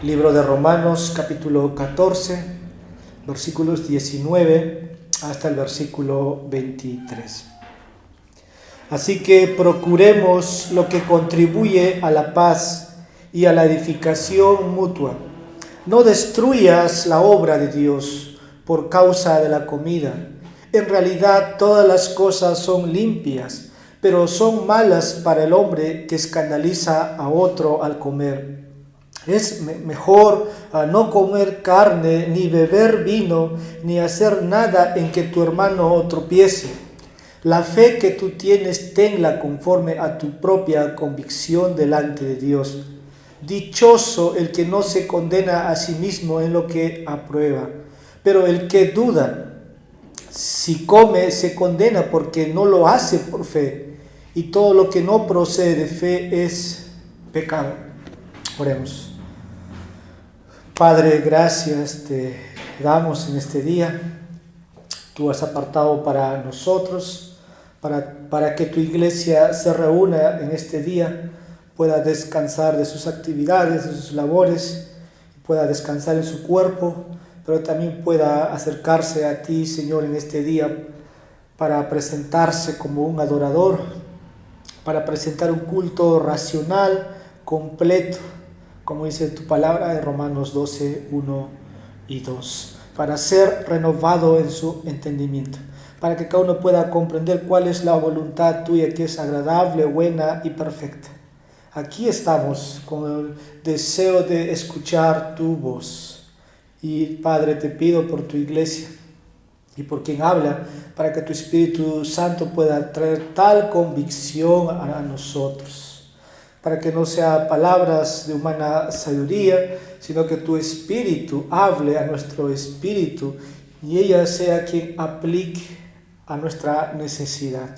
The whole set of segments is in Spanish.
Libro de Romanos, capítulo 14, versículos 19 hasta el versículo 23. Así que procuremos lo que contribuye a la paz y a la edificación mutua. No destruyas la obra de Dios por causa de la comida. En realidad todas las cosas son limpias, pero son malas para el hombre que escandaliza a otro al comer. Es mejor no comer carne, ni beber vino, ni hacer nada en que tu hermano tropiece. La fe que tú tienes, tenla conforme a tu propia convicción delante de Dios. Dichoso el que no se condena a sí mismo en lo que aprueba, pero el que duda, si come, se condena porque no lo hace por fe, y todo lo que no procede de fe es pecado. Oremos. Padre, gracias te damos en este día. Tú has apartado para nosotros, para que tu iglesia se reúna en este día, pueda descansar de sus actividades, de sus labores, pueda descansar en su cuerpo, pero también pueda acercarse a ti, Señor, en este día para presentarse como un adorador, para presentar un culto racional, completo, como dice tu palabra en Romanos 12, 1 y 2, para ser renovado en su entendimiento, para que cada uno pueda comprender cuál es la voluntad tuya, que es agradable, buena y perfecta. Aquí estamos con el deseo de escuchar tu voz. Y Padre, te pido por tu iglesia y por quien habla, para que tu Espíritu Santo pueda traer tal convicción a nosotros, para que no sea palabras de humana sabiduría, sino que tu Espíritu hable a nuestro espíritu y ella sea quien aplique a nuestra necesidad.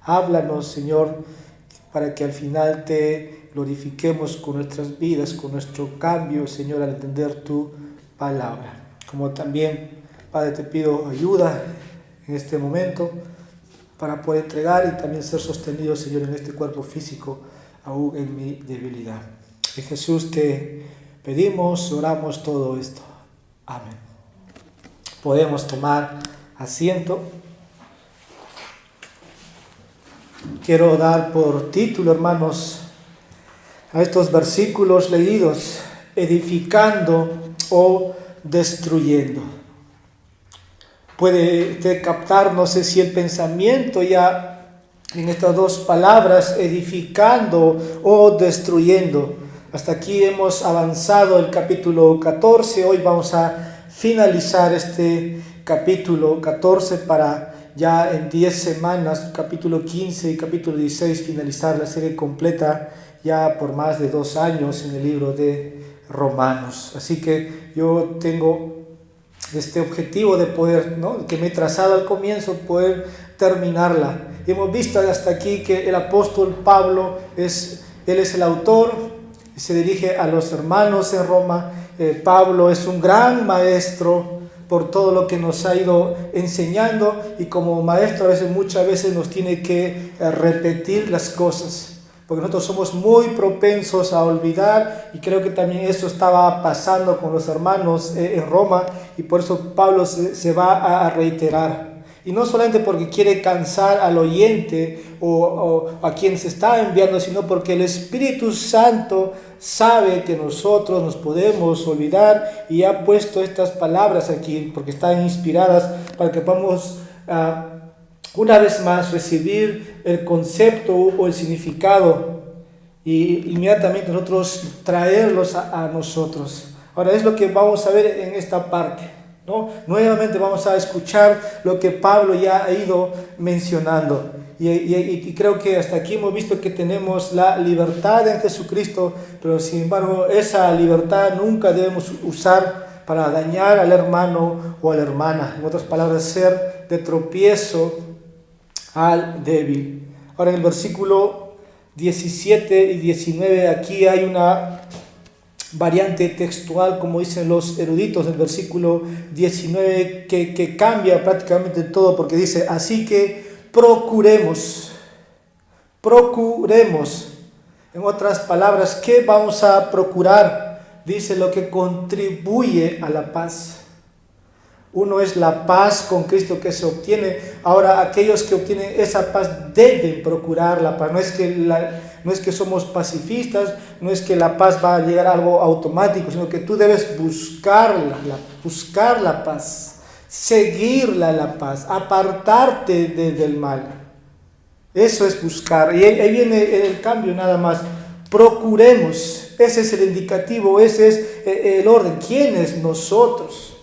Háblanos, Señor, para que al final te glorifiquemos con nuestras vidas, con nuestro cambio, Señor, al entender tu palabra. Como también, Padre, te pido ayuda en este momento para poder entregar y también ser sostenido, Señor, en este cuerpo físico, aún en mi debilidad. En Jesús te pedimos, oramos todo esto. Amén. Podemos tomar asiento. Quiero dar por título, hermanos, a estos versículos leídos: edificando o destruyendo. Puede usted captar, no sé si el pensamiento ya en estas dos palabras, edificando o destruyendo. Hasta aquí hemos avanzado el capítulo 14. Hoy vamos a finalizar este capítulo 14 para ya en 10 semanas, capítulo 15 y capítulo 16, finalizar la serie completa ya por más de 2 años en el libro de Romanos. Así que yo tengo este objetivo de poder, que me he trazado al comienzo, poder terminarla. Hemos visto hasta aquí que el apóstol Pablo él es el autor, se dirige a los hermanos en Roma. Pablo es un gran maestro por todo lo que nos ha ido enseñando, y como maestro muchas veces nos tiene que repetir las cosas, porque nosotros somos muy propensos a olvidar, y creo que también eso estaba pasando con los hermanos en Roma, y por eso Pablo se va a reiterar. Y no solamente porque quiere cansar al oyente o a quien se está enviando, sino porque el Espíritu Santo sabe que nosotros nos podemos olvidar y ha puesto estas palabras aquí porque están inspiradas para que podamos una vez más recibir el concepto o el significado y inmediatamente nosotros traerlos a nosotros. Ahora es lo que vamos a ver en esta parte, ¿no? Nuevamente vamos a escuchar lo que Pablo ya ha ido mencionando. Y creo que hasta aquí hemos visto que tenemos la libertad en Jesucristo, pero sin embargo esa libertad nunca debemos usar para dañar al hermano o a la hermana. En otras palabras, ser de tropiezo al débil. Ahora en el versículo 17 y 19 aquí hay una variante textual, como dicen los eruditos, del versículo 19 que cambia prácticamente todo, porque dice: así que procuremos. En otras palabras, ¿qué vamos a procurar? dice lo que contribuye a la paz. Uno es la paz con Cristo que se obtiene. Ahora, aquellos que obtienen esa paz deben procurar la paz. No es que somos pacifistas, no es que la paz va a llegar a algo automático, sino que tú debes buscar la paz, seguirla la paz, apartarte del mal. Eso es buscar. Y ahí viene el cambio nada más. Procuremos. Ese es el indicativo, ese es el orden. ¿Quién es nosotros?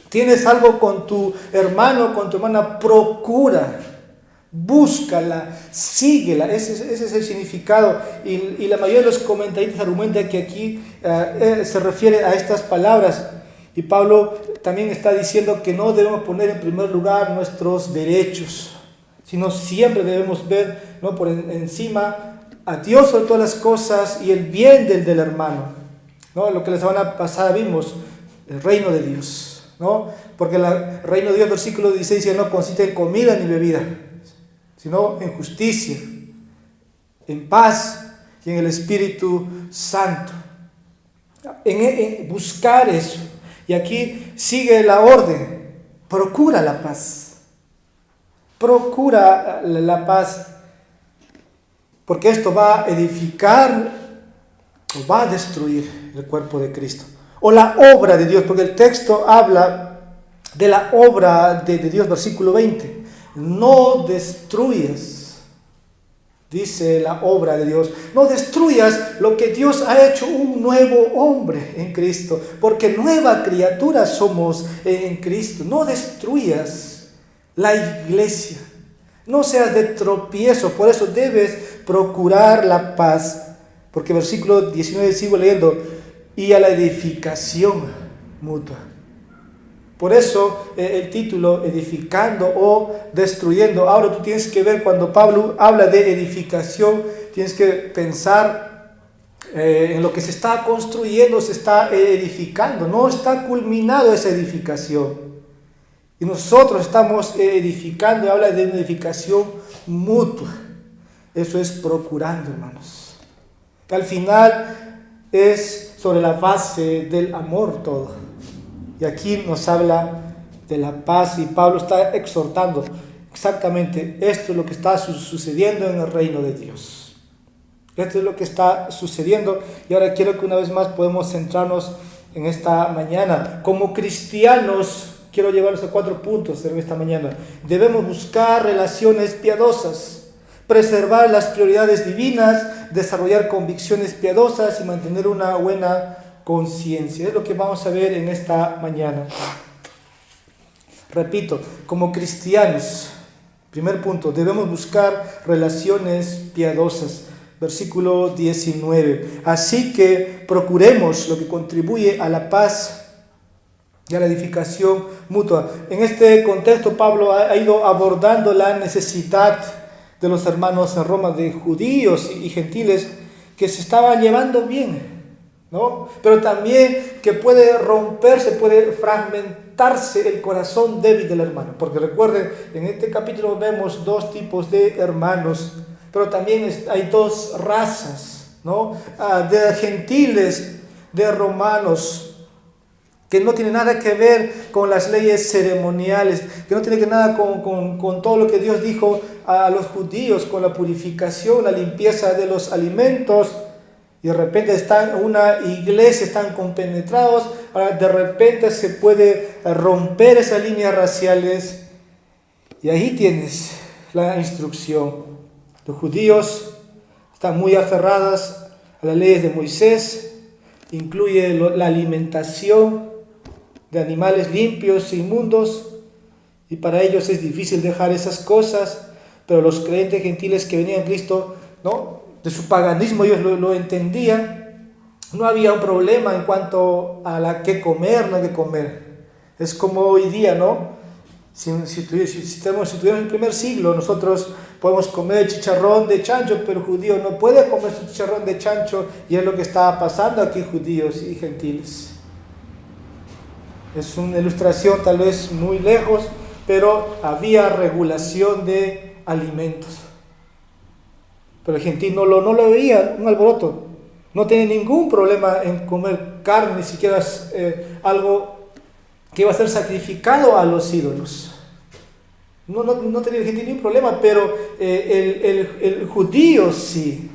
Tienes algo con tu hermano, con tu hermana, procura, búscala, síguela. Ese es el significado. Y la mayoría de los comentaristas argumentan que aquí se refiere a estas palabras. Y Pablo también está diciendo que no debemos poner en primer lugar nuestros derechos, sino siempre debemos ver, ¿no?, por encima a Dios sobre todas las cosas y el bien del hermano, ¿no? Lo que la semana pasada vimos, el reino de Dios. ¿No? Porque el reino de Dios, versículo 16, dice, no consiste en comida ni bebida, sino en justicia, en paz y en el Espíritu Santo. En buscar eso. Y aquí sigue la orden: procura la paz. Procura la paz, porque esto va a edificar o va a destruir el cuerpo de Cristo. O la obra de Dios, porque el texto habla de la obra de Dios, versículo 20. No destruyas, dice la obra de Dios. No destruyas lo que Dios ha hecho, un nuevo hombre en Cristo, porque nueva criatura somos en Cristo. No destruyas la iglesia, no seas de tropiezo. Por eso debes procurar la paz, porque versículo 19 sigo leyendo: y a la edificación mutua. Por eso el título, edificando o destruyendo. Ahora tú tienes que ver, cuando Pablo habla de edificación, tienes que pensar en lo que se está construyendo, se está edificando. No está culminado esa edificación. Y nosotros estamos edificando, y habla de una edificación mutua. Eso es procurando, hermanos. Al final es sobre la base del amor todo. Y aquí nos habla de la paz, y Pablo está exhortando exactamente esto es lo que está sucediendo en el reino de Dios. Esto es lo que está sucediendo. Y ahora quiero que una vez más podemos centrarnos en esta mañana. Como cristianos, quiero llevarlos a 4 puntos en esta mañana. Debemos buscar relaciones piadosas, preservar las prioridades divinas, desarrollar convicciones piadosas y mantener una buena conciencia. Es lo que vamos a ver en esta mañana. Repito, como cristianos, primer punto, debemos buscar relaciones piadosas. Versículo 19. Así que procuremos lo que contribuye a la paz y a la edificación mutua. En este contexto, Pablo ha ido abordando la necesidad de los hermanos en Roma, de judíos y gentiles, que se estaban llevando bien, ¿no? Pero también que puede romperse, puede fragmentarse el corazón débil del hermano. Porque recuerden, en este capítulo vemos 2 tipos de hermanos, pero también hay 2 razas, ¿no? De gentiles, de romanos, que no tiene nada que ver con las leyes ceremoniales, que no tiene que ver nada con todo lo que Dios dijo a los judíos, con la purificación, la limpieza de los alimentos. Y de repente están en una iglesia, están compenetrados. Ahora de repente se puede romper esas líneas raciales, y ahí tienes la instrucción. Los judíos están muy aferrados a las leyes de Moisés, incluye la alimentación de animales limpios e inmundos, y para ellos es difícil dejar esas cosas. Pero los creyentes gentiles que venían a Cristo, ¿no?, de su paganismo, ellos lo entendían. No había un problema en cuanto a la que comer, no hay que comer. Es como hoy día, ¿no? Si estuviéramos en el primer siglo, nosotros podemos comer chicharrón de chancho, pero el judío no puede comer su chicharrón de chancho, y es lo que estaba pasando aquí, judíos y gentiles. Es una ilustración tal vez muy lejos, pero había regulación de alimentos. Pero el gentil no lo veía un alboroto. No tiene ningún problema en comer carne, ni siquiera algo que iba a ser sacrificado a los ídolos. No tenía ningún problema, pero el judío sí.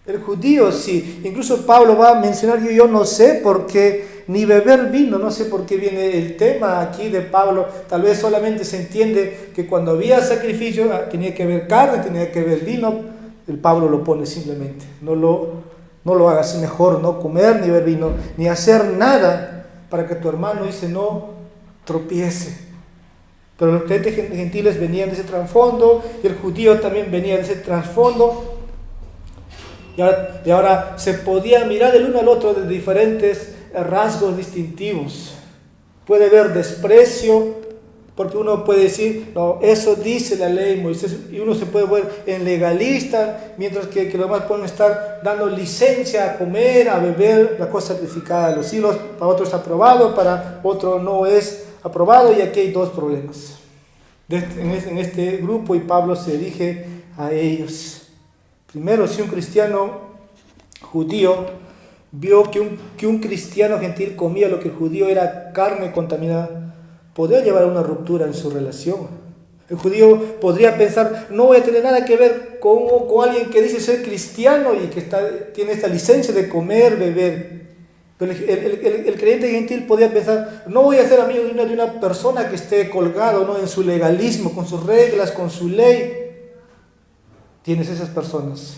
El judío sí. Incluso Pablo va a mencionar, yo no sé por qué, ni beber vino, no sé por qué viene el tema aquí de Pablo. Tal vez solamente se entiende que cuando había sacrificio tenía que haber carne, tenía que haber vino. El Pablo lo pone simplemente. No lo hagas, mejor no comer, ni beber vino, ni hacer nada para que tu hermano no tropiece. Pero los creyentes gentiles venían de ese trasfondo, y el judío también venía de ese trasfondo. Y ahora se podía mirar el uno al otro de diferentes rasgos distintivos. Puede haber desprecio, porque uno puede decir, no, eso dice la ley Moisés, y uno se puede ver en legalista, mientras que los demás pueden estar dando licencia a comer, a beber la cosa sacrificada de los ídolos. Para otros es aprobado, para otros no es aprobado, y aquí hay dos problemas en este grupo, y Pablo se dirige a ellos. Primero, si un cristiano judío vio que un cristiano gentil comía lo que el judío era carne contaminada, podría llevar a una ruptura en su relación. El judío podría pensar, no voy a tener nada que ver con alguien que dice ser cristiano y que tiene esta licencia de comer, beber. Pero el creyente gentil podría pensar, no voy a ser amigo de una persona que esté colgado, ¿no?, en su legalismo, con sus reglas, con su ley. Tienes esas personas.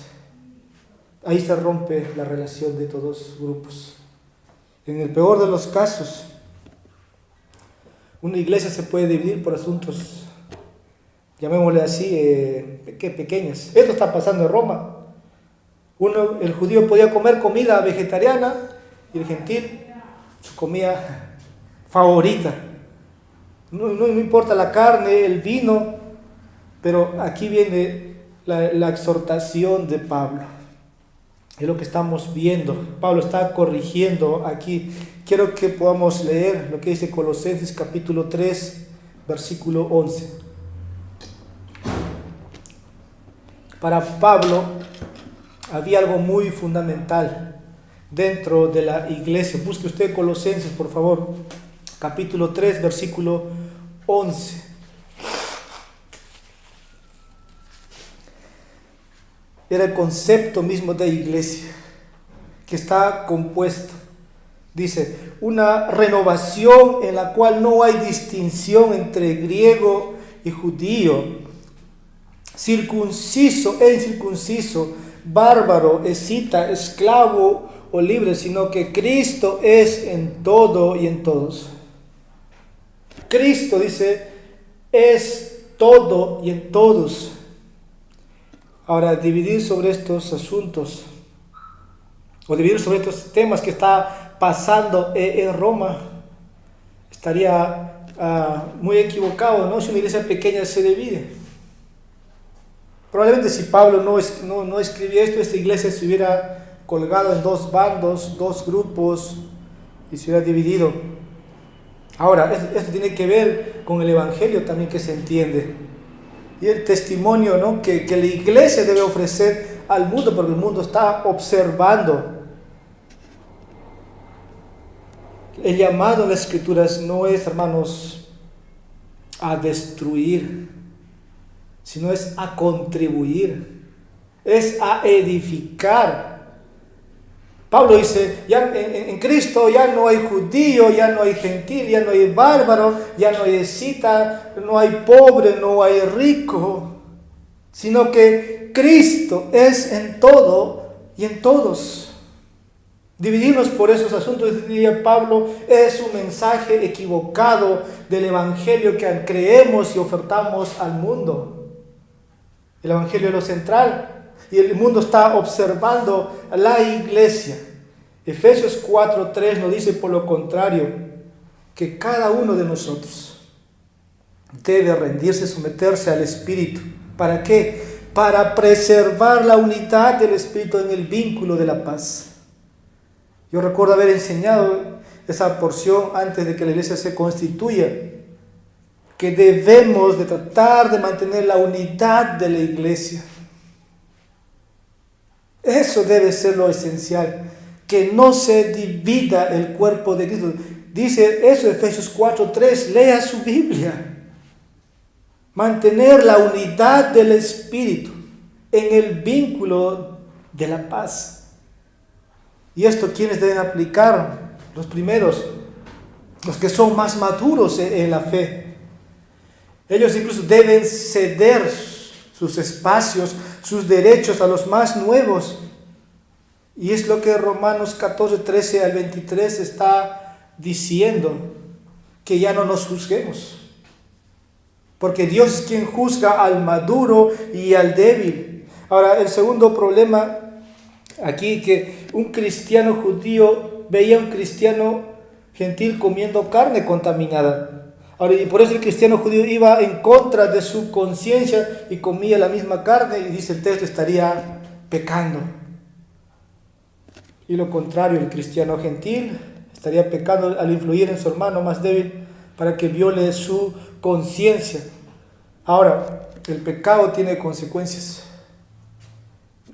Ahí se rompe la relación de todos grupos. En el peor de los casos, una iglesia se puede dividir por asuntos, llamémosle así, pequeños. Esto está pasando en Roma. El judío podía comer comida vegetariana y el gentil su comida favorita. No importa la carne, el vino, pero aquí viene la exhortación de Pablo. Es lo que estamos viendo. Pablo está corrigiendo aquí. Quiero que podamos leer lo que dice Colosenses capítulo 3, versículo 11. Para Pablo había algo muy fundamental dentro de la iglesia. Busque usted Colosenses, por favor, capítulo 3, versículo 11. Era el concepto mismo de iglesia, que está compuesto, dice, una renovación en la cual no hay distinción entre griego y judío, circunciso e incircunciso, bárbaro, escita, esclavo o libre, sino que Cristo es en todo y en todos. Cristo, dice, es todo y en todos. Ahora, dividir sobre estos asuntos, o dividir sobre estos temas que está pasando en Roma, estaría muy equivocado, ¿no? Si una iglesia pequeña se divide. Probablemente si Pablo no escribía esto, esta iglesia se hubiera colgado en dos bandos, dos grupos, y se hubiera dividido. Ahora, esto tiene que ver con el evangelio también, que se entiende. Y el testimonio, ¿no?, que la iglesia debe ofrecer al mundo, porque el mundo está observando. El llamado en las Escrituras no es, hermanos, a destruir, sino es a contribuir, es a edificar. Pablo dice, ya en Cristo ya no hay judío, ya no hay gentil, ya no hay bárbaro, ya no hay escita, no hay pobre, no hay rico, sino que Cristo es en todo y en todos. Dividirnos por esos asuntos, diría Pablo, es un mensaje equivocado del evangelio que creemos y ofertamos al mundo. El evangelio es lo central. Y el mundo está observando a la iglesia. Efesios 4:3 nos dice por lo contrario, que cada uno de nosotros debe rendirse, someterse al Espíritu. ¿Para qué? Para preservar la unidad del Espíritu en el vínculo de la paz. Yo recuerdo haber enseñado esa porción antes de que la iglesia se constituya, que debemos de tratar de mantener la unidad de la iglesia. Eso debe ser lo esencial, que no se divida el cuerpo de Cristo. Dice eso Efesios 4:3, lea su Biblia. Mantener la unidad del Espíritu en el vínculo de la paz. Y esto, ¿quiénes deben aplicar? Los primeros, los que son más maduros en la fe. Ellos incluso deben ceder sus espacios, sus derechos a los más nuevos. Y es lo que Romanos 14:13-23 está diciendo, que ya no nos juzguemos. Porque Dios es quien juzga al maduro y al débil. Ahora, el segundo problema aquí, que un cristiano judío veía a un cristiano gentil comiendo carne contaminada. Ahora, y por eso el cristiano judío iba en contra de su conciencia y comía la misma carne, y dice el texto, estaría pecando. Y lo contrario, el cristiano gentil estaría pecando al influir en su hermano más débil para que viole su conciencia. Ahora, el pecado tiene consecuencias.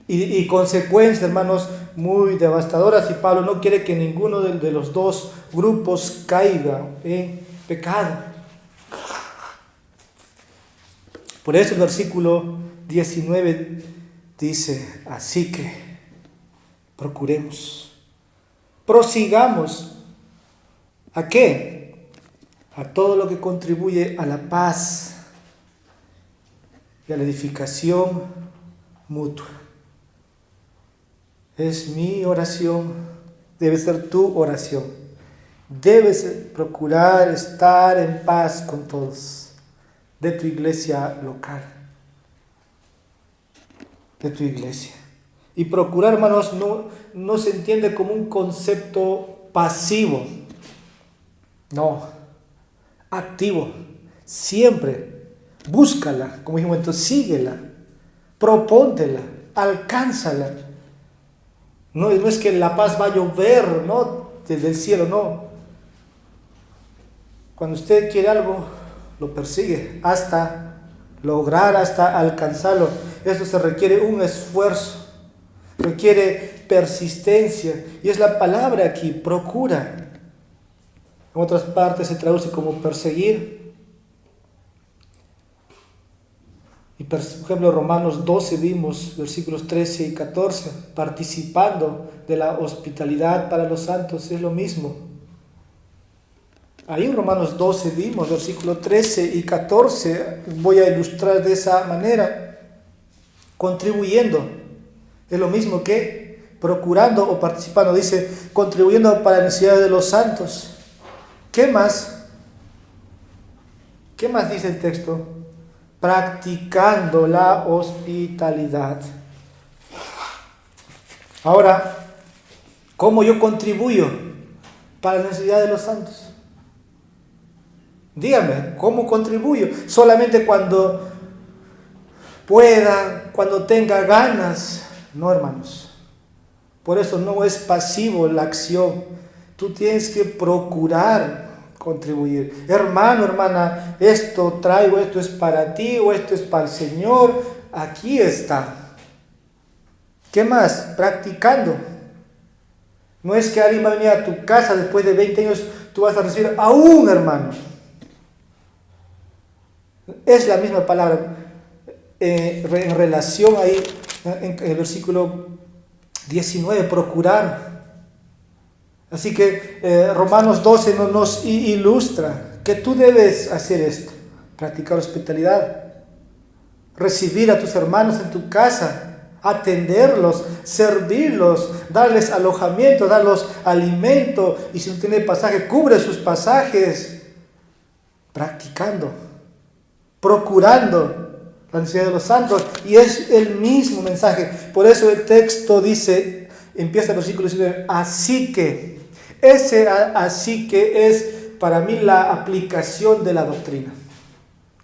Y consecuencias, hermanos, muy devastadoras. Y Pablo no quiere que ninguno de los dos grupos caiga en pecado. Por eso el versículo 19 dice, así que procuremos, prosigamos. ¿A qué? A todo lo que contribuye a la paz y a la edificación mutua. Es mi oración, debe ser tu oración. Debes procurar estar en paz con todos, de tu iglesia local, de tu iglesia. Y procurar, hermanos, no se entiende como un concepto pasivo, no, activo. Siempre búscala, como dijimos, entonces síguela, propóntela, alcánzala. No es que la paz va a llover, ¿no?, desde el cielo, no. Cuando usted quiere algo, lo persigue hasta lograr, hasta alcanzarlo. Esto se requiere un esfuerzo, requiere persistencia, y es la palabra aquí, procura. En otras partes se traduce como perseguir. Y por ejemplo, Romanos 12 vimos, versículos 13 y 14, participando de la hospitalidad para los santos, es lo mismo. Ahí en Romanos 12 vimos, versículos 13 y 14, voy a ilustrar de esa manera, contribuyendo, es lo mismo que procurando o participando, dice, contribuyendo para la necesidad de los santos. ¿Qué más? ¿Qué más dice el texto? Practicando la hospitalidad. Ahora, ¿cómo yo contribuyo para la necesidad de los santos? Dígame, ¿cómo contribuyo? Solamente cuando pueda, cuando tenga ganas. No, hermanos. Por eso no es pasivo la acción. Tú tienes que procurar contribuir. Hermano, hermana, esto traigo, esto es para ti o esto es para el Señor. Aquí está. ¿Qué más? Practicando. No es que alguien va a venir a tu casa después de 20 años, tú vas a recibir a un hermano. Es la misma palabra en relación ahí en el versículo 19, procurar. Así que Romanos 12 nos ilustra que tú debes hacer esto, practicar hospitalidad, recibir a tus hermanos en tu casa, atenderlos, servirlos, darles alojamiento, darles alimento, y si no tiene pasaje, cubre sus pasajes, practicando, procurando la necesidad de los santos, y es el mismo mensaje. Por eso el texto dice, empieza el versículo 19, así que, ese así que es para mí la aplicación de la doctrina.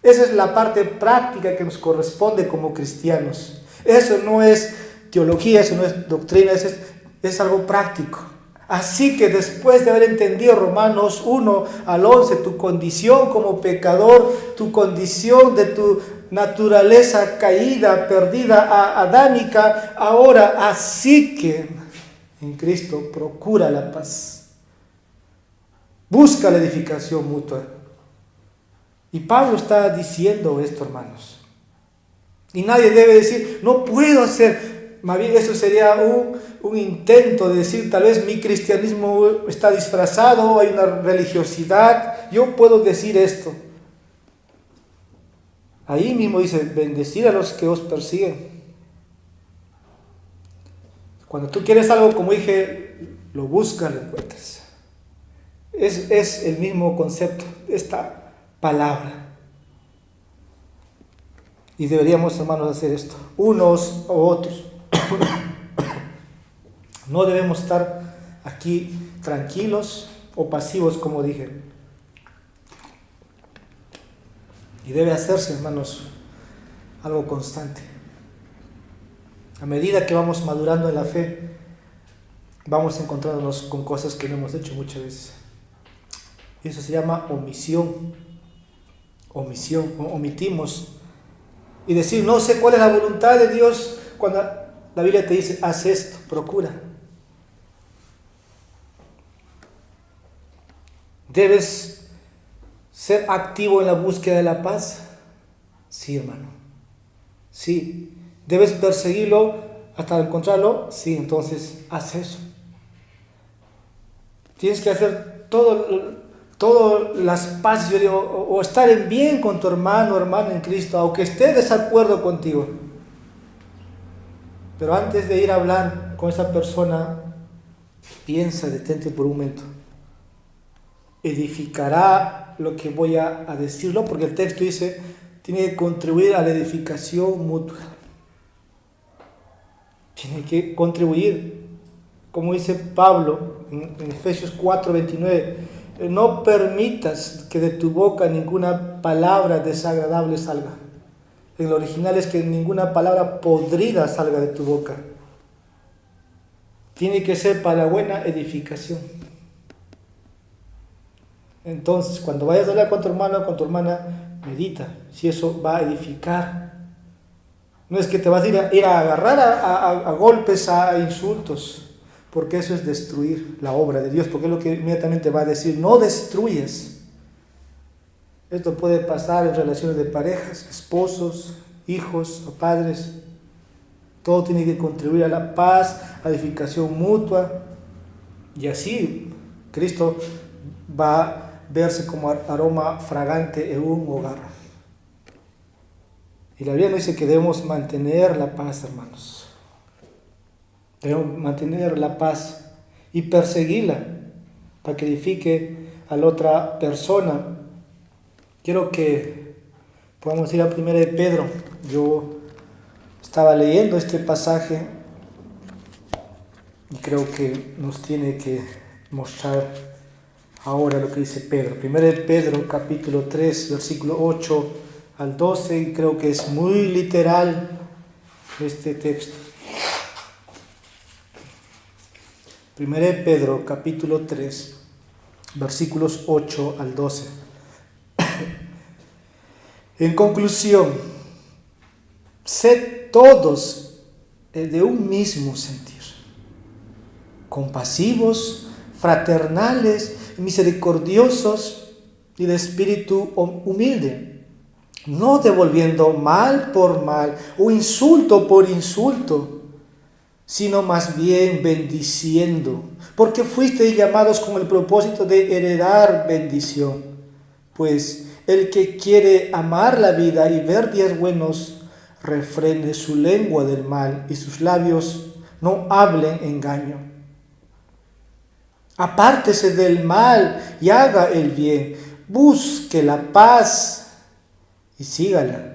Esa es la parte práctica que nos corresponde como cristianos. Eso no es teología, eso no es doctrina, eso es algo práctico. Así que después de haber entendido Romanos 1 al 11, tu condición como pecador, tu condición de tu naturaleza caída, perdida, adánica, ahora así que en Cristo procura la paz. Busca la edificación mutua. Y Pablo está diciendo esto, hermanos. Y nadie debe decir, no puedo hacer. Más bien eso sería un intento de decir, tal vez mi cristianismo está disfrazado, hay una religiosidad. Yo puedo decir esto. Ahí mismo dice, bendecid a los que os persiguen. Cuando tú quieres algo, como dije, lo buscas, lo encuentras. Es el mismo concepto, esta palabra. Y deberíamos, hermanos, hacer esto, unos o otros. No debemos estar aquí tranquilos o pasivos, como dije. Y debe hacerse, hermanos, algo constante. A medida que vamos madurando en la fe, vamos encontrándonos con cosas que no hemos hecho muchas veces. Y eso se llama omisión. Omitimos. Y decir, no sé cuál es la voluntad de Dios, cuando la Biblia te dice, haz esto, procura. ¿Debes ser activo en la búsqueda de la paz? Sí, hermano. Sí. ¿Debes perseguirlo hasta encontrarlo? Sí, entonces haz eso. Tienes que hacer todas las paces, yo digo, o estar en bien con tu hermano o hermana en Cristo, aunque esté de desacuerdo contigo. Pero antes de ir a hablar con esa persona, piensa, detente por un momento. ¿Edificará lo que voy a decirlo? Porque el texto dice, tiene que contribuir a la edificación mutua. Tiene que contribuir, como dice Pablo en Efesios 4:29, no permitas que de tu boca ninguna palabra desagradable salga. En lo original es que ninguna palabra podrida salga de tu boca. Tiene que ser para buena edificación. Entonces, cuando vayas a hablar con tu hermano o con tu hermana, medita si eso va a edificar. No es que te vas a ir a agarrar a golpes, a insultos, porque eso es destruir la obra de Dios, porque es lo que inmediatamente va a decir, no destruyes. Esto puede pasar en relaciones de parejas, esposos, hijos o padres. Todo tiene que contribuir a la paz, a la edificación mutua, y así Cristo va a verse como aroma fragante en un hogar. Y la Biblia nos dice que debemos mantener la paz, hermanos. Debemos mantener la paz y perseguirla para que edifique a la otra persona. Quiero que podamos ir a 1 de Pedro. Yo estaba leyendo este pasaje y creo que nos tiene que mostrar ahora lo que dice Pedro. 1 de Pedro, capítulo 3, versículo 8 al 12, y creo que es muy literal este texto. 1 de Pedro, capítulo 3, versículos 8 al 12. En conclusión, sed todos de un mismo sentir, compasivos, fraternales, misericordiosos y de espíritu humilde, no devolviendo mal por mal o insulto por insulto, sino más bien bendiciendo, porque fuisteis llamados con el propósito de heredar bendición. Pues el que quiere amar la vida y ver días buenos, refrene su lengua del mal y sus labios no hablen engaño. Apártese del mal y haga el bien, busque la paz y sígala.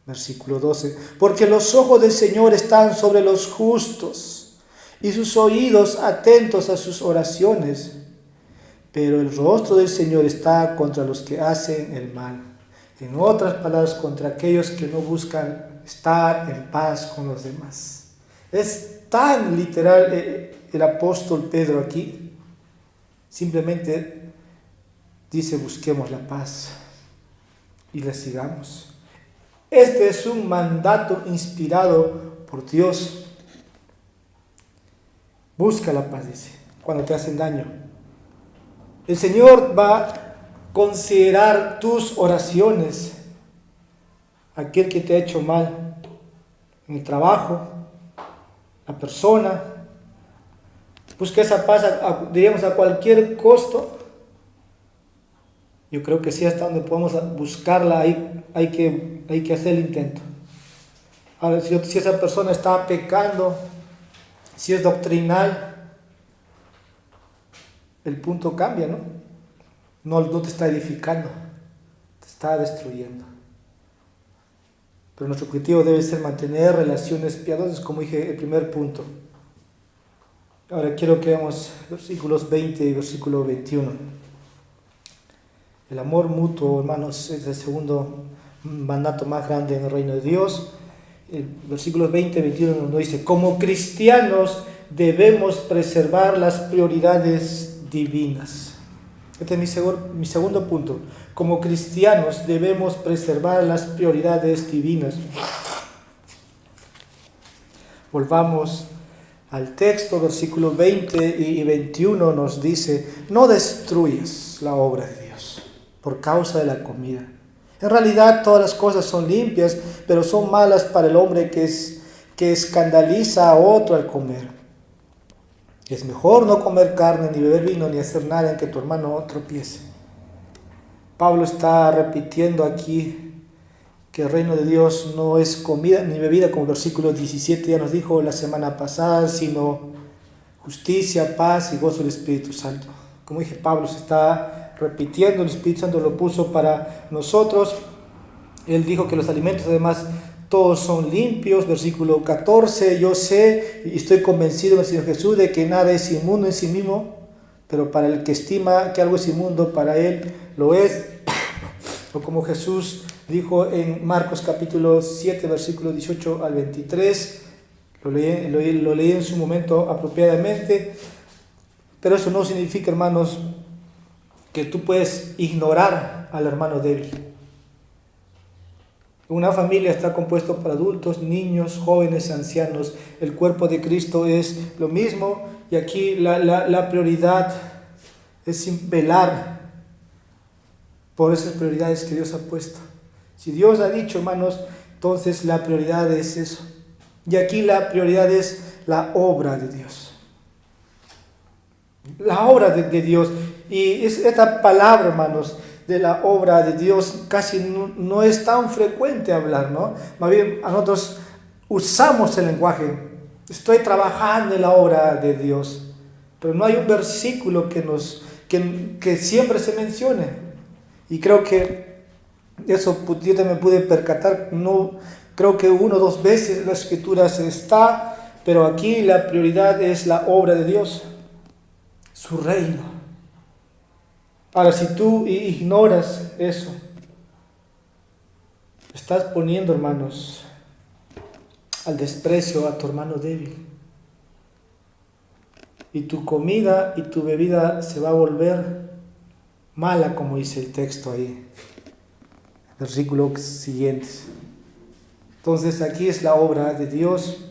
Versículo 12. Porque los ojos del Señor están sobre los justos y sus oídos atentos a sus oraciones. Pero el rostro del Señor está contra los que hacen el mal. En otras palabras, contra aquellos que no buscan estar en paz con los demás. Es tan literal el apóstol Pedro aquí. Simplemente dice, busquemos la paz y la sigamos. Este es un mandato inspirado por Dios. Busca la paz, dice, cuando te hacen daño. El Señor va a considerar tus oraciones. Aquel que te ha hecho mal en el trabajo, la persona, busca esa paz, diríamos, a cualquier costo. Yo creo que sí, hasta donde podemos buscarla, hay que hacer el intento. Ahora, si esa persona está pecando, si es doctrinal, el punto cambia, ¿no? No te está edificando, te está destruyendo. Pero nuestro objetivo debe ser mantener relaciones piadosas, como dije, el primer punto. Ahora quiero que veamos versículos 20 y versículo 21. El amor mutuo, hermanos, es el segundo mandato más grande en el reino de Dios. Versículos 20 y 21 nos dice: como cristianos debemos preservar las prioridades divinas. Este es mi segundo punto. Como cristianos debemos preservar las prioridades divinas. Volvamos al texto, versículos 20 y 21 nos dice: no destruyas la obra de Dios por causa de la comida. En realidad todas las cosas son limpias, pero son malas para el hombre que escandaliza a otro al comer. Es mejor no comer carne, ni beber vino, ni hacer nada en que tu hermano tropiece. Pablo está repitiendo aquí que el reino de Dios no es comida ni bebida, como el versículo 17 ya nos dijo la semana pasada, sino justicia, paz y gozo del Espíritu Santo. Como dije, Pablo se está repitiendo, el Espíritu Santo lo puso para nosotros. Él dijo que los alimentos además todos son limpios. Versículo 14, yo sé y estoy convencido en el Señor Jesús de que nada es inmundo en sí mismo, pero para el que estima que algo es inmundo, para él lo es. O como Jesús dijo en Marcos capítulo 7, versículo 18 al 23, lo leí en su momento apropiadamente, pero eso no significa, hermanos, que tú puedes ignorar al hermano débil. Una familia está compuesta por adultos, niños, jóvenes, ancianos. El cuerpo de Cristo es lo mismo, y aquí la prioridad es velar por esas prioridades que Dios ha puesto. Si Dios ha dicho, hermanos, entonces la prioridad es eso. Y aquí la prioridad es la obra de Dios. La obra de Dios. Y esta palabra, hermanos, de la obra de Dios casi no es tan frecuente hablar, ¿no? Más bien, a nosotros usamos el lenguaje: estoy trabajando en la obra de Dios. Pero no hay un versículo que siempre se mencione. Y creo que eso yo también pude percatar. No, creo que 1 o 2 veces en las Escrituras está, pero aquí la prioridad es la obra de Dios, su reino. Ahora, si tú ignoras eso, estás poniendo, hermanos, al desprecio a tu hermano débil. Y tu comida y tu bebida se va a volver mala, como dice el texto ahí, versículos siguientes. Entonces aquí es la obra de Dios.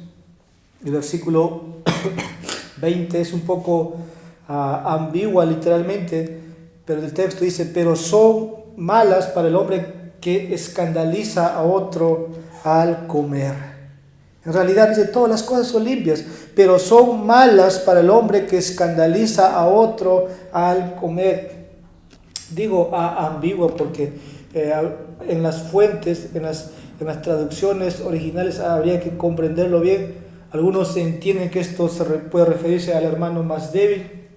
El versículo 20 es un poco ambigua literalmente, pero el texto dice: pero son malas para el hombre que escandaliza a otro al comer. En realidad dice: todas las cosas son limpias, pero son malas para el hombre que escandaliza a otro al comer. Digo ambigua porque en las fuentes, en las traducciones originales habría que comprenderlo bien. Algunos entienden que esto puede referirse al hermano más débil,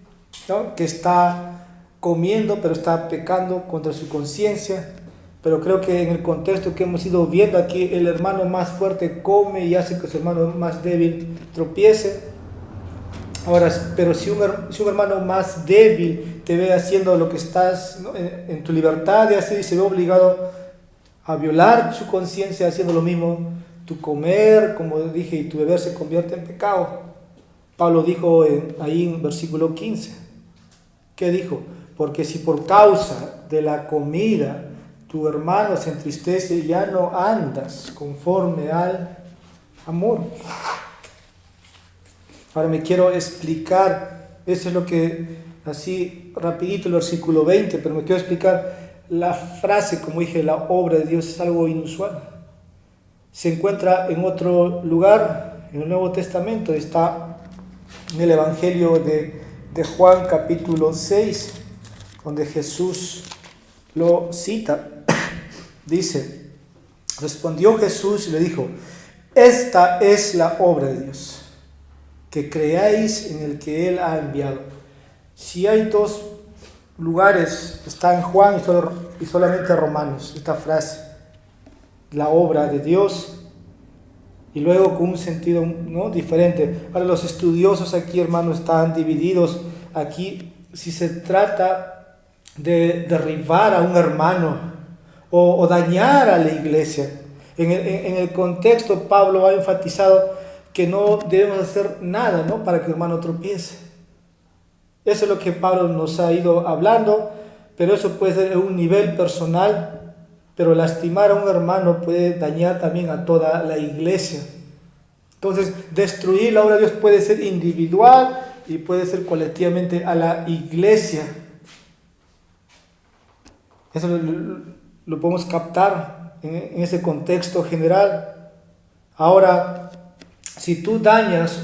¿no?, que está comiendo pero está pecando contra su conciencia. Pero creo que en el contexto que hemos ido viendo aquí, el hermano más fuerte come y hace que su hermano más débil tropiece. Ahora, pero si un hermano más débil te ve haciendo lo que estás, ¿no?, en tu libertad de hacer, y se ve obligado a violar su conciencia haciendo lo mismo, tu comer, como dije, y tu beber se convierte en pecado. Pablo dijo ahí en versículo 15, ¿qué dijo? Porque si por causa de la comida tu hermano se entristece, ya no andas conforme al amor. Ahora me quiero explicar, eso es lo que, así rapidito el versículo 20, pero me quiero explicar la frase, como dije, la obra de Dios es algo inusual. Se encuentra en otro lugar, en el Nuevo Testamento, está en el Evangelio de Juan capítulo 6, donde Jesús lo cita. Dice, respondió Jesús y le dijo, esta es la obra de Dios, que creáis en el que Él ha enviado. Si hay dos lugares, está en Juan y solamente Romanos, esta frase, la obra de Dios, y luego con un sentido, ¿no?, diferente. Ahora los estudiosos aquí, hermanos, están divididos. Aquí, si se trata de derribar a un hermano o dañar a la iglesia, en el contexto Pablo ha enfatizado que no debemos hacer nada, ¿no?, para que el hermano tropiece. Eso es lo que Pablo nos ha ido hablando, pero eso puede ser en un nivel personal, pero lastimar a un hermano puede dañar también a toda la iglesia. Entonces, destruir la obra de Dios puede ser individual y puede ser colectivamente a la iglesia. Eso lo podemos captar en ese contexto general. Ahora, si tú dañas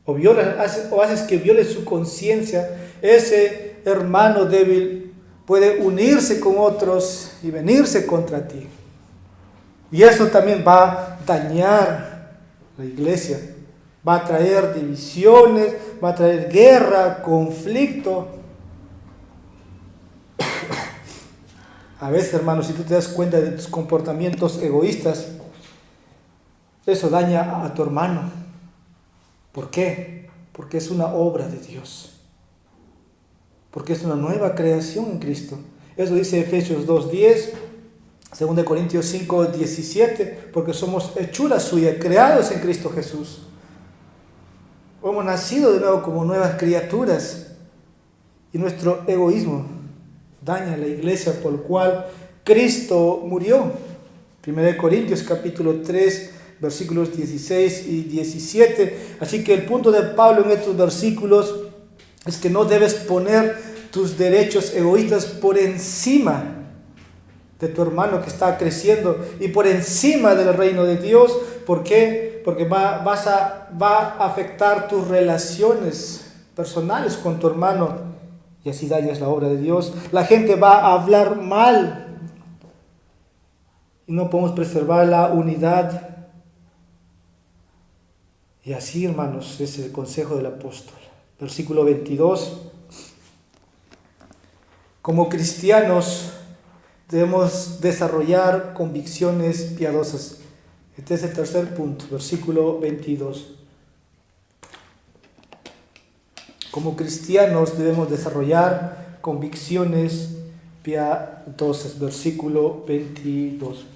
o violas o haces que viole su conciencia, ese hermano débil puede unirse con otros y venirse contra ti. Y eso también va a dañar la iglesia. Va a traer divisiones, va a traer guerra, conflicto. A veces, hermanos, si tú te das cuenta de tus comportamientos egoístas, eso daña a tu hermano. ¿Por qué? Porque es una obra de Dios. Porque es una nueva creación en Cristo. Eso dice Efesios 2:10, 2 Corintios 5:17, porque somos hechura suya, creados en Cristo Jesús. Hemos nacido de nuevo como nuevas criaturas. Y nuestro egoísmo daña a la iglesia por la cual Cristo murió. 1 Corintios capítulo 3, versículos 16 y 17. Así que el punto de Pablo en estos versículos es que no debes poner tus derechos egoístas por encima de tu hermano que está creciendo y por encima del reino de Dios. ¿Por qué? Porque va a afectar tus relaciones personales con tu hermano y así dañas la obra de Dios. La gente va a hablar mal y no podemos preservar la unidad. Y así, hermanos, es el consejo del apóstol. Versículo 22. Como cristianos debemos desarrollar convicciones piadosas. Este es el tercer punto, versículo 22. Como cristianos debemos desarrollar convicciones piadosas. Versículo 22.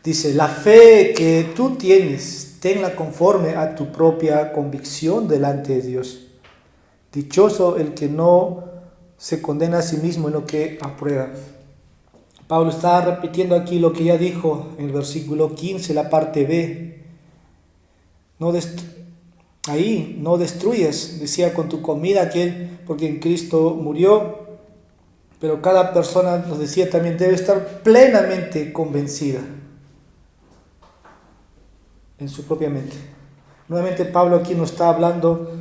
Dice, la fe que tú tienes, tenla conforme a tu propia convicción delante de Dios. Dichoso el que no se condena a sí mismo en lo que aprueba. Pablo está repitiendo aquí lo que ya dijo en el versículo 15, la parte B. No destruyes, decía, con tu comida aquel, porque en Cristo murió. Pero cada persona, nos decía también, debe estar plenamente convencida en su propia mente. Nuevamente Pablo aquí no está hablando,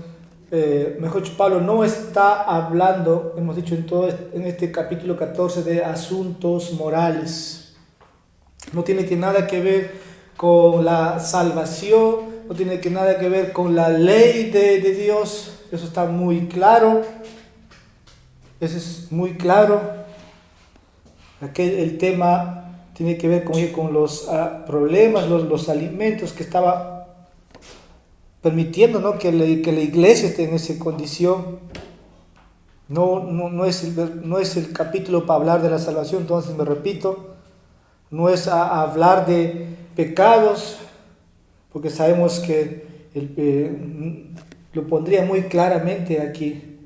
mejor dicho, Pablo no está hablando, hemos dicho en este capítulo 14, de asuntos morales. No tiene nada que ver con la salvación, no tiene nada que ver con la ley de Dios. Eso está muy claro. Eso es muy claro. El tema tiene que ver con los problemas, los alimentos que estaba permitiendo, ¿no?, que la iglesia esté en esa condición. No es el capítulo para hablar de la salvación, entonces me repito, no es a hablar de pecados, porque sabemos que lo pondría muy claramente aquí.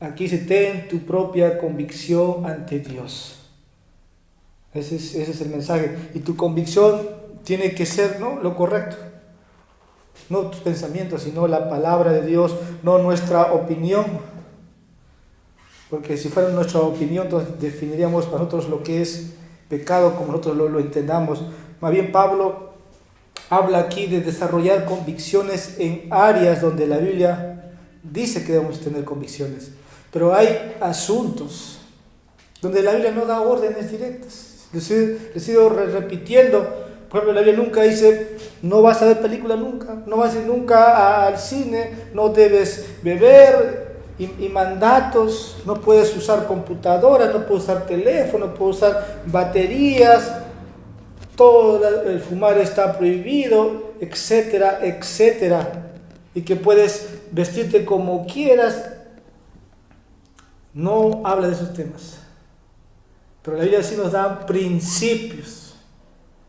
aquí dice, ten tu propia convicción ante Dios. Ese es el mensaje. Y tu convicción tiene que ser, ¿no?, lo correcto. No tus pensamientos, sino la palabra de Dios, no nuestra opinión. Porque si fuera nuestra opinión, entonces definiríamos para nosotros lo que es pecado como nosotros lo entendamos. Más bien Pablo habla aquí de desarrollar convicciones en áreas donde la Biblia dice que debemos tener convicciones. Pero hay asuntos donde la Biblia no da órdenes directas. Les he ido repitiendo. Por ejemplo, la Biblia nunca dice, no vas a ver película nunca, no vas a ir nunca al cine, no debes beber, y mandatos, no puedes usar computadoras, no puedes usar teléfono, no puedes usar baterías, todo el fumar está prohibido, etcétera, etcétera, y que puedes vestirte como quieras. No habla de esos temas, pero la Biblia sí nos da principios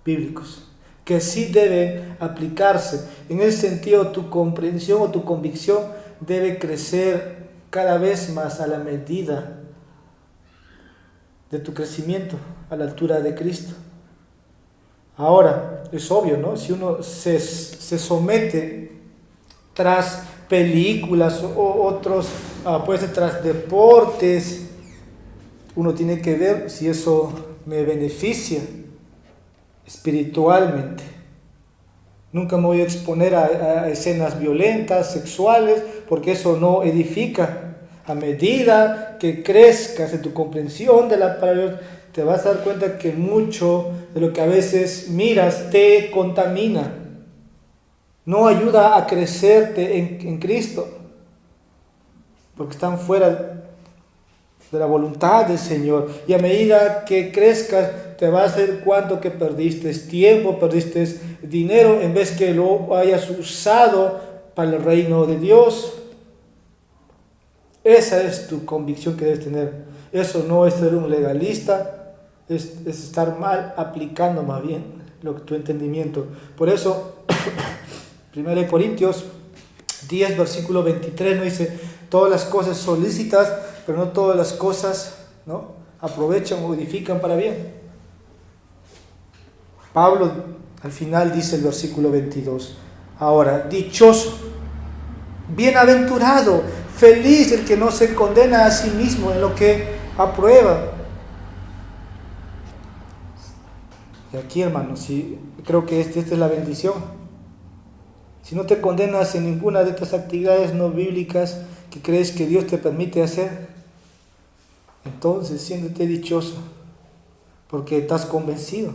bíblicos que sí deben aplicarse. En ese sentido, tu comprensión o tu convicción debe crecer cada vez más a la medida de tu crecimiento a la altura de Cristo. Ahora, es obvio, ¿no? Si uno se somete tras películas o otros, puede ser tras deportes, uno tiene que ver si eso me beneficia espiritualmente. Nunca me voy a exponer a escenas violentas, sexuales, porque eso no edifica. A medida que crezcas en tu comprensión de la palabra, te vas a dar cuenta que mucho de lo que a veces miras te contamina. No ayuda a crecerte en Cristo, porque están fuera de la voluntad del Señor. Y a medida que crezcas, te vas a dar cuenta que perdiste tiempo, perdiste dinero, en vez que lo hayas usado para el reino de Dios. Esa es tu convicción que debes tener. Eso no es ser un legalista, es estar mal aplicando más bien tu entendimiento. Por eso, 1 Corintios 10, versículo 23, nos dice, todas las cosas son lícitas, pero no todas las cosas, ¿no?, aprovechan o edifican para bien. Pablo al final dice el versículo 22, ahora, dichoso, bienaventurado, feliz el que no se condena a sí mismo en lo que aprueba. Y aquí, hermanos, creo que esta es la bendición. Si no te condenas en ninguna de estas actividades no bíblicas que crees que Dios te permite hacer, entonces siéntete dichoso, porque estás convencido.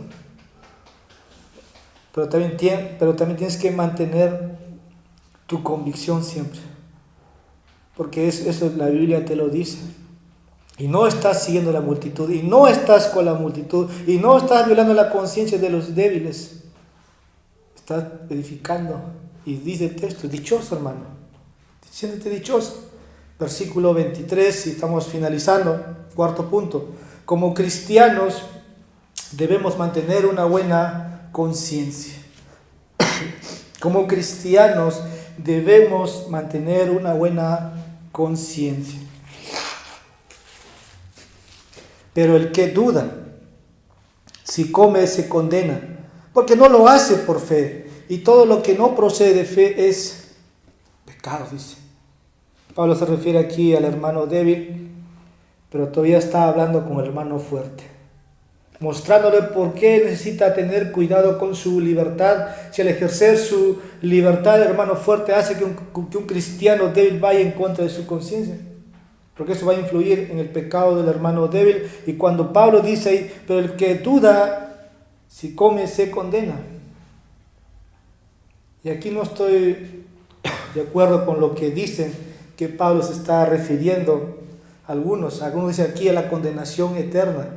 Pero también tienes que mantener tu convicción siempre, porque eso la Biblia te lo dice. Y no estás siguiendo la multitud, y no estás con la multitud, y no estás violando la conciencia de los débiles. Estás edificando. Y dice el texto, dichoso, hermano, siéntete dichoso. Versículo 23, y estamos finalizando, cuarto punto. Como cristianos debemos mantener una buena conciencia. Como cristianos debemos mantener una buena conciencia. Pero el que duda, si come se condena, porque no lo hace por fe. Y todo lo que no procede de fe es pecado, dice. Pablo se refiere aquí al hermano débil, pero todavía está hablando con el hermano fuerte, mostrándole por qué necesita tener cuidado con su libertad. Si al ejercer su libertad el hermano fuerte hace que un cristiano débil vaya en contra de su conciencia, porque eso va a influir en el pecado del hermano débil. Y cuando Pablo dice ahí, pero el que duda, si come se condena. Y aquí no estoy de acuerdo con lo que dicen que Pablo se está refiriendo a algunos dicen aquí a la condenación eterna.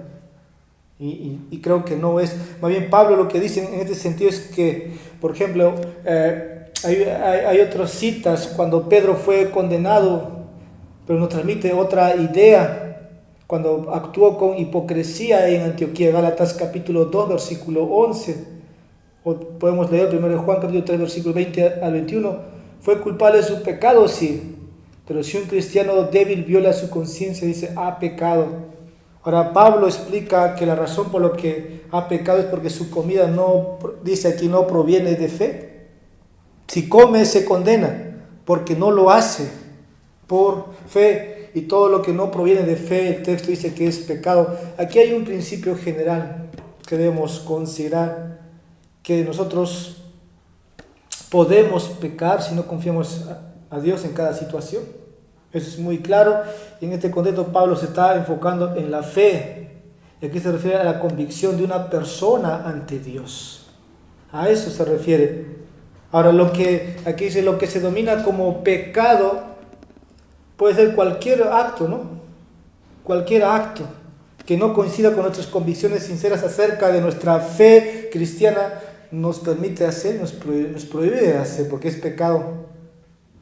Y creo que no es. Más bien Pablo lo que dice en este sentido es que, por ejemplo, hay otras citas cuando Pedro fue condenado, pero nos transmite otra idea cuando actuó con hipocresía en Antioquía. Gálatas capítulo 2 versículo 11, o podemos leer 1 Juan capítulo 3 versículo 20 al 21. Fue culpable de su pecado, sí, Pero si un cristiano débil viola su conciencia, dice, ha pecado. Ahora Pablo explica que la razón por la que ha pecado es porque su comida no, dice aquí, no proviene de fe. Si come se condena porque no lo hace por fe, y todo lo que no proviene de fe, el texto dice que es pecado. Aquí hay un principio general que debemos considerar, que nosotros podemos pecar si no confiamos a Dios en cada situación. Eso es muy claro, y en este contexto Pablo se está enfocando en la fe, y aquí se refiere a la convicción de una persona ante Dios. A eso se refiere. Ahora, aquí dice, lo que se domina como pecado puede ser cualquier acto, ¿no? Cualquier acto que no coincida con nuestras convicciones sinceras acerca de nuestra fe cristiana, nos permite hacer, nos prohíbe hacer, porque es pecado,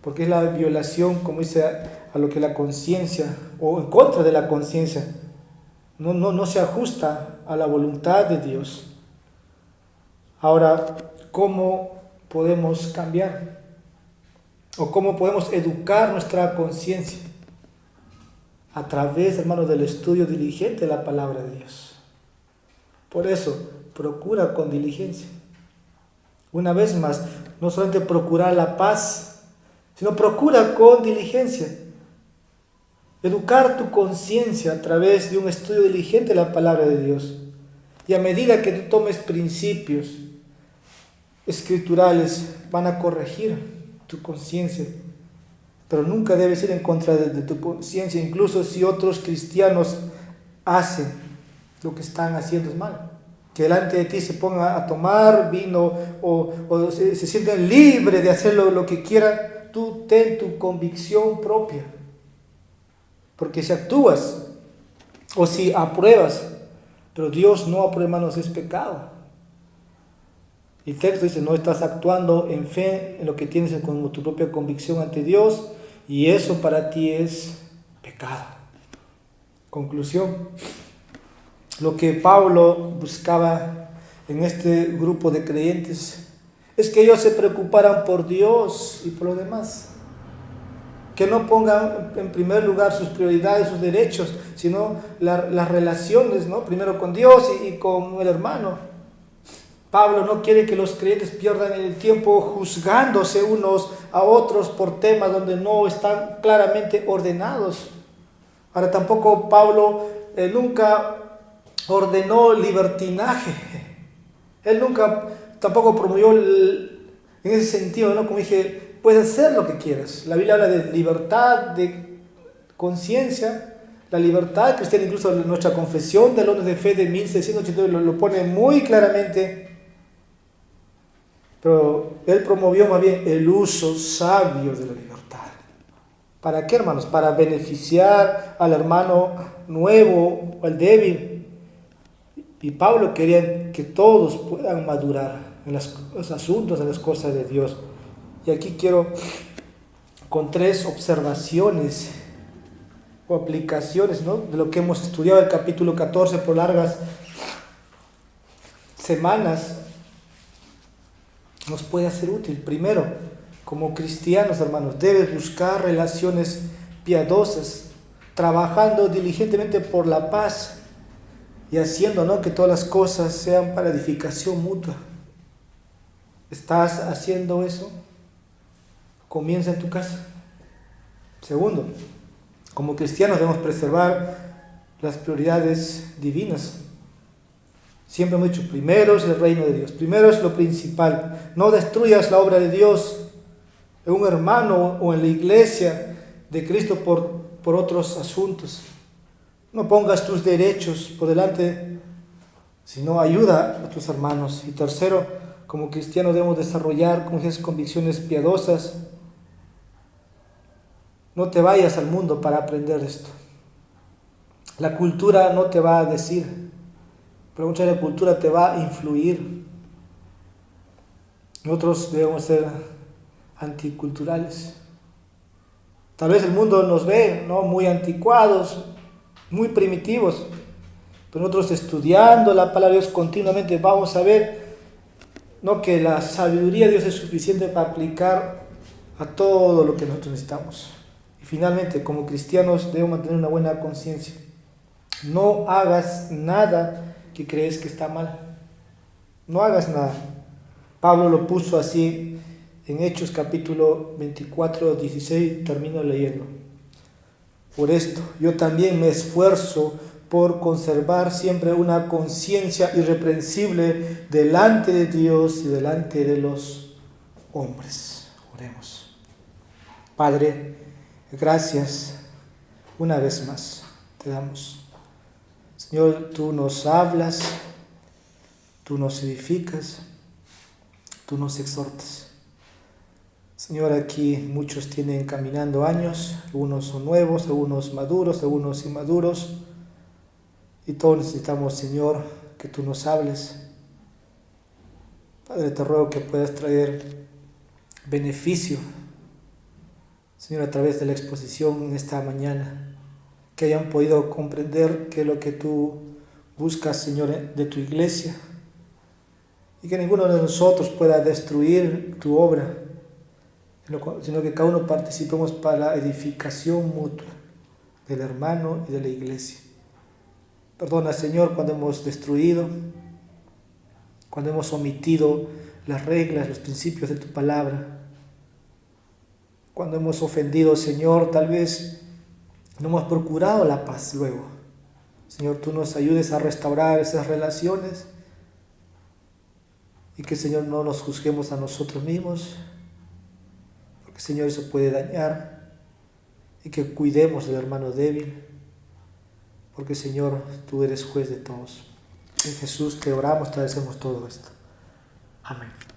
porque es la violación, como dice, a lo que la conciencia, o en contra de la conciencia, no se ajusta a la voluntad de Dios. Ahora, ¿cómo podemos cambiar? ¿O cómo podemos educar nuestra conciencia? A través, hermanos, del estudio diligente de la palabra de Dios. Por eso, procura con diligencia. Una vez más, no solamente procurar la paz, sino procura con diligencia. Educar tu conciencia a través de un estudio diligente de la palabra de Dios. Y a medida que tú tomes principios escriturales, van a corregir tu conciencia. Pero nunca debes ir en contra de tu conciencia, incluso si otros cristianos hacen lo que están haciendo es mal. Que delante de ti se pongan a tomar vino o se sienten libres de hacer lo que quieran, tú ten tu convicción propia. Porque si actúas o si apruebas, pero Dios no aprueba, hermanos, es pecado. Y el texto dice, no estás actuando en fe en lo que tienes como tu propia convicción ante Dios, y eso para ti es pecado. Conclusión. Lo que Pablo buscaba en este grupo de creyentes es que ellos se preocuparan por Dios y por lo demás. Que no pongan en primer lugar sus prioridades, sus derechos, sino las relaciones, ¿no? Primero con Dios y con el hermano. Pablo no quiere que los creyentes pierdan el tiempo juzgándose unos a otros por temas donde no están claramente ordenados. Ahora, tampoco Pablo nunca ordenó libertinaje. Él nunca tampoco promovió en ese sentido, ¿no? Como dije, puedes hacer lo que quieras. La Biblia habla de libertad de conciencia, la libertad cristiana, incluso nuestra confesión de los de fe de 1682 lo pone muy claramente. Pero él promovió más bien el uso sabio de la libertad. ¿Para qué, hermanos? Para beneficiar al hermano nuevo o al débil. Y Pablo quería que todos puedan madurar en los asuntos, en las cosas de Dios. Y aquí quiero, con 3 observaciones o aplicaciones, ¿no?, de lo que hemos estudiado el capítulo 14 por largas semanas, nos puede hacer útil. Primero, como cristianos, hermanos, debes buscar relaciones piadosas, trabajando diligentemente por la paz y haciendo, ¿no?, que todas las cosas sean para edificación mutua. ¿Estás haciendo eso? Comienza en tu casa. Segundo, como cristianos debemos preservar las prioridades divinas. Siempre hemos dicho, primero es el reino de Dios, primero es lo principal. No destruyas la obra de Dios en un hermano o en la iglesia de Cristo por otros asuntos. No pongas tus derechos por delante, sino ayuda a tus hermanos. Y tercero, como cristianos debemos desarrollar con esas convicciones piadosas. No te vayas al mundo para aprender esto. La cultura no te va a decir, pero mucha de la cultura te va a influir. Nosotros debemos ser anticulturales. Tal vez el mundo nos ve, ¿no?, muy anticuados, muy primitivos, pero nosotros estudiando la palabra de Dios continuamente vamos a ver, ¿no?, que la sabiduría de Dios es suficiente para aplicar a todo lo que nosotros necesitamos. Y finalmente, como cristianos debemos mantener una buena conciencia. No hagas nada que crees que está mal. No hagas nada. Pablo lo puso así en Hechos capítulo 24, 16, termino leyendo. Por esto, yo también me esfuerzo por conservar siempre una conciencia irreprensible delante de Dios y delante de los hombres. Oremos. Padre, gracias una vez más te damos. Señor, tú nos hablas, tú nos edificas, tú nos exhortas. Señor, aquí muchos tienen caminando años, algunos son nuevos, algunos maduros, algunos inmaduros, y todos necesitamos, Señor, que tú nos hables. Padre, te ruego que puedas traer beneficio, Señor, a través de la exposición en esta mañana, que hayan podido comprender qué es lo que tú buscas, Señor, de tu iglesia, y que ninguno de nosotros pueda destruir tu obra, sino que cada uno participemos para la edificación mutua del hermano y de la iglesia. Perdona, Señor, cuando hemos destruido, cuando hemos omitido las reglas, los principios de tu palabra, cuando hemos ofendido, Señor, tal vez no hemos procurado la paz luego. Señor, tú nos ayudes a restaurar esas relaciones y que, Señor, no nos juzguemos a nosotros mismos, porque, Señor, eso puede dañar, y que cuidemos del hermano débil, porque, Señor, tú eres juez de todos. En Jesús te oramos, te agradecemos todo esto. Amén.